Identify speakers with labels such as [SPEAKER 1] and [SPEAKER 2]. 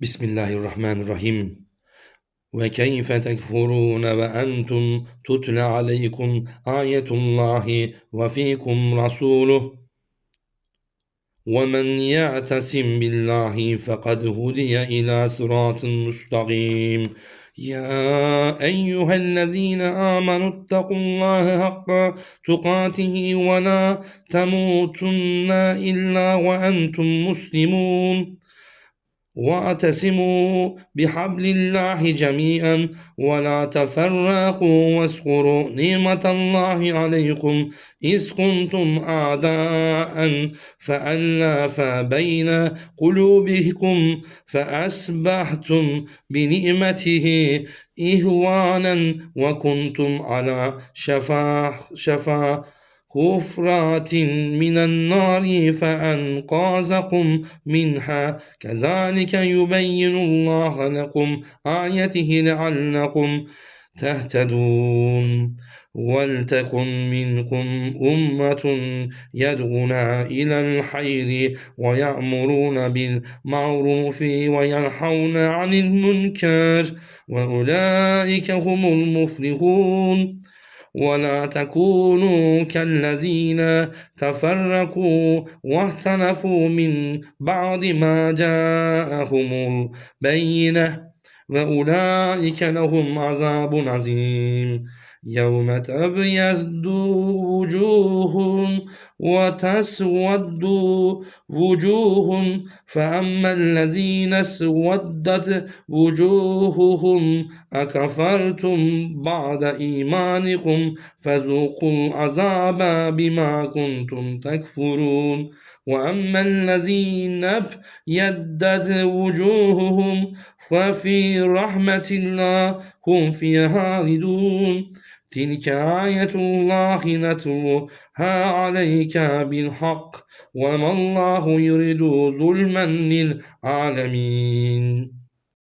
[SPEAKER 1] بسم الله الرحمن الرحيم. وكيف تكفرون وأنتم تتلى عليكم آية الله وفيكم رسوله ومن يعتصم بالله فقد هدي إلى صراط مستقيم. يا أيها الذين آمنوا اتقوا الله حق تقاته ولا تموتن إلا وأنتم مسلمون. واعتصموا بحبل الله جميعا ولا تفرقوا واذكروا نعمة الله عليكم إذ كنتم أعداء فألف بين قلوبكم فأصبحتم بنعمته إخوانا وكنتم على شفا حفرات من النار فأنقذكم منها كذلك يبين الله لكم آياته لعلكم تهتدون. ولتكن منكم أمة يدعون إلى الخير ويأمرون بالمعروف وينهون عن المنكر وأولئك هم المفلحون. ولا تكونوا كالذين تفرقوا واختلفوا من بعد ما جاءهم البينة وأولئك لهم عذاب عظيم. يوم تبيض وجوه وتسود وجوه فأما الذين اسودت وجوههم أكفرتم بعد إيمانكم فذوقوا العذاب بما كنتم تكفرون. وأما الذين ابيضت وجوههم ففي رحمة الله هم فيها خالدون. تلك آية الله نتلوها عليك بالحق وما الله يريد ظلما للعالمين.